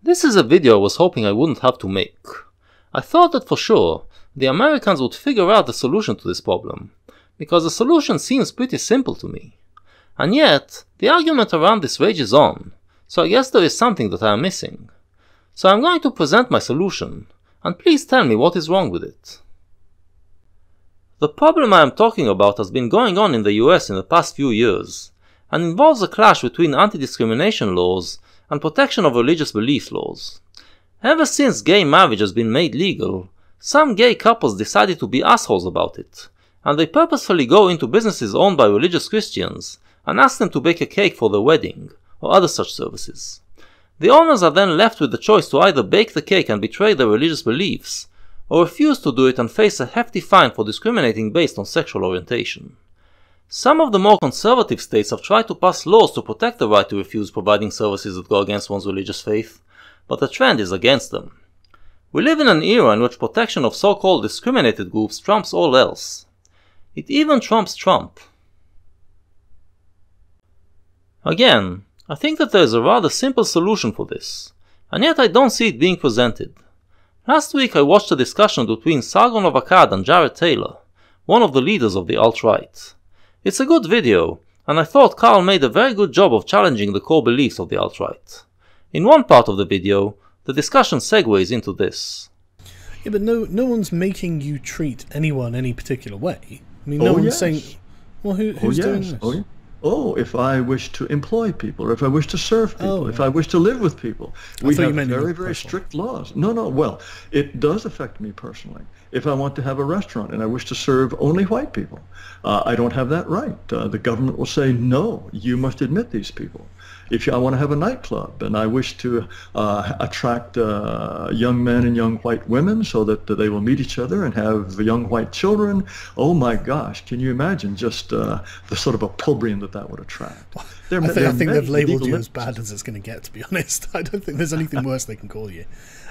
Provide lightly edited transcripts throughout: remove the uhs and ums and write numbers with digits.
This is a video I was hoping I wouldn't have to make. I thought that for sure, the Americans would figure out the solution to this problem, because the solution seems pretty simple to me. And yet, the argument around this rages on, so I guess there is something that I am missing. So I'm going to present my solution, and please tell me what is wrong with it. The problem I am talking about has been going on in the US in the past few years, and involves a clash between anti-discrimination laws and protection of religious belief laws. Ever since gay marriage has been made legal, some gay couples decided to be assholes about it, and they purposefully go into businesses owned by religious Christians and ask them to bake a cake for their wedding, or other such services. The owners are then left with the choice to either bake the cake and betray their religious beliefs, or refuse to do it and face a hefty fine for discriminating based on sexual orientation. Some of the more conservative states have tried to pass laws to protect the right to refuse providing services that go against one's religious faith, but the trend is against them. We live in an era in which protection of so-called discriminated groups trumps all else. It even trumps Trump. Again, I think that there is a rather simple solution for this, and yet I don't see it being presented. Last week I watched a discussion between Sargon of Akkad and Jared Taylor, one of the leaders of the alt-right. It's a good video, and I thought Carl made a very good job of challenging the core beliefs of the alt-right. In one part of the video, the discussion segues into this. Yeah, but no one's making you treat anyone any particular way. I mean, no one's saying, well, who's doing this? If I wish to employ people, or if I wish to serve people, if I wish to live with people. We have very strict laws. No, well, it does affect me personally. If I want to have a restaurant and I wish to serve only white people, I don't have that right. The government will say, no, you must admit these people. If I want to have a nightclub and I wish to attract young men and young white women so that they will meet each other and have young white children, oh my gosh, can you imagine just the sort of opprobrium that would attract? I think they've labelled you as bad as it's going to get, to be honest. I don't think there's anything worse they can call you.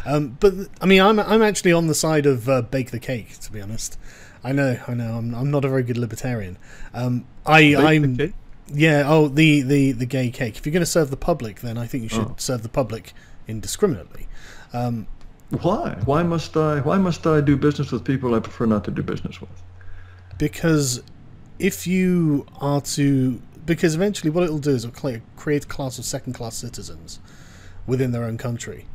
But I mean, I'm actually on the side of bake the cake, to be honest. I know. I'm not a very good libertarian. Yeah. Oh, the gay cake. If you're going to serve the public, then I think you should serve the public indiscriminately. Why? Why must I do business with people I prefer not to do business with? Because because eventually what it'll do is it'll create a class of second-class citizens within their own country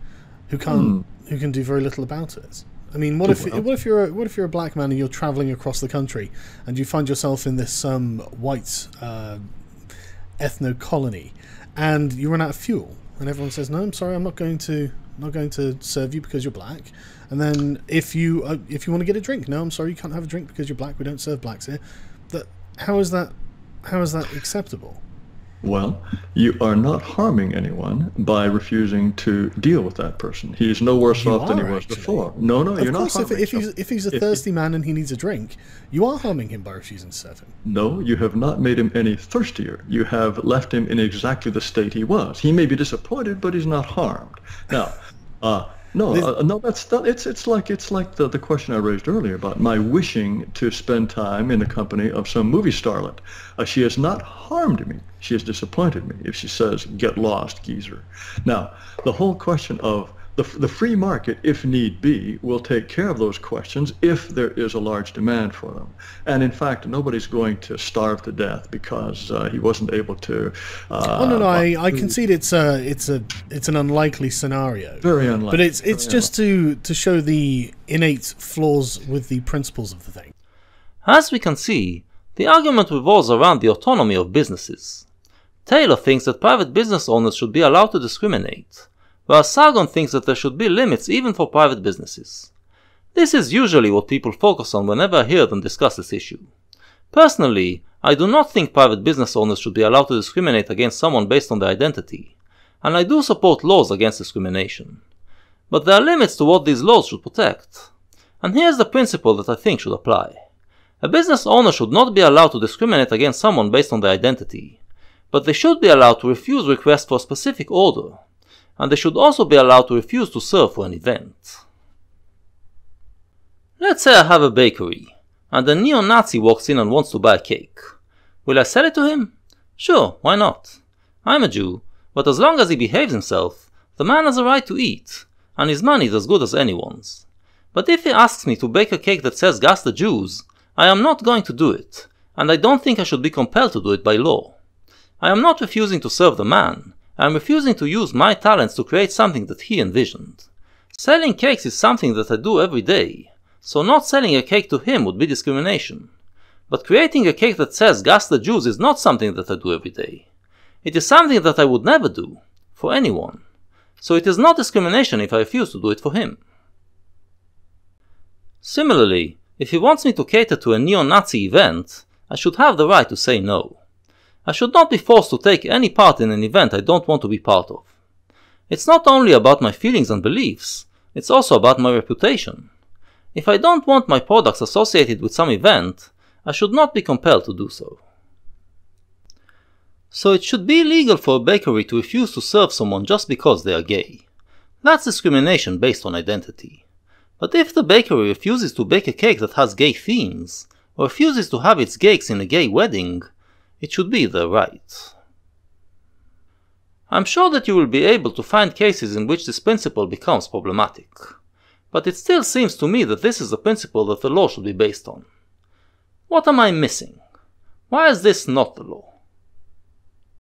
who can do very little about it. I mean, what if you're a black man and you're traveling across the country and you find yourself in this white ethno colony and you run out of fuel and everyone says, no, I'm sorry, I'm not going to serve you because you're black. And then if you want to get a drink, no, I'm sorry, you can't have a drink because you're black. We don't serve blacks here. How is that acceptable? Well, you are not harming anyone by refusing to deal with that person. He's no worse off than he was before. No, you're not harming him. If he's a thirsty man and he needs a drink, you are harming him by refusing to serve him. No, you have not made him any thirstier. You have left him in exactly the state he was. He may be disappointed, but he's not harmed. Now, it's like the question I raised earlier about my wishing to spend time in the company of some movie starlet. She has not harmed me. She has disappointed me if she says, get lost, geezer. Now, the whole question of the free market, if need be, will take care of those questions if there is a large demand for them. And in fact, nobody's going to starve to death because he wasn't able to. I concede it's an unlikely scenario. Very unlikely. But it's just to show the innate flaws with the principles of the thing. As we can see, the argument revolves around the autonomy of businesses. Taylor thinks that private business owners should be allowed to discriminate, whereas Sargon thinks that there should be limits even for private businesses. This is usually what people focus on whenever I hear them discuss this issue. Personally, I do not think private business owners should be allowed to discriminate against someone based on their identity, and I do support laws against discrimination. But there are limits to what these laws should protect. And here's the principle that I think should apply. A business owner should not be allowed to discriminate against someone based on their identity, but they should be allowed to refuse requests for a specific order, and they should also be allowed to refuse to serve for an event. Let's say I have a bakery, and a neo-Nazi walks in and wants to buy a cake. Will I sell it to him? Sure, why not? I'm a Jew, but as long as he behaves himself, The man has a right to eat, and his money is as good as anyone's. But if he asks me to bake a cake that says gas the Jews, I am not going to do it, and I don't think I should be compelled to do it by law. I am not refusing to serve the man, I am refusing to use my talents to create something that he envisioned. Selling cakes is something that I do every day, so not selling a cake to him would be discrimination. But creating a cake that says gas the Jews is not something that I do every day. It is something that I would never do, for anyone. So it is not discrimination if I refuse to do it for him. Similarly, if he wants me to cater to a neo-Nazi event, I should have the right to say no. I should not be forced to take any part in an event I don't want to be part of. It's not only about my feelings and beliefs, it's also about my reputation. If I don't want my products associated with some event, I should not be compelled to do so. So it should be illegal for a bakery to refuse to serve someone just because they are gay. That's discrimination based on identity. But if the bakery refuses to bake a cake that has gay themes, or refuses to have its cakes in a gay wedding, it should be their right. I'm sure that you will be able to find cases in which this principle becomes problematic, but it still seems to me that this is the principle that the law should be based on. What am I missing? Why is this not the law?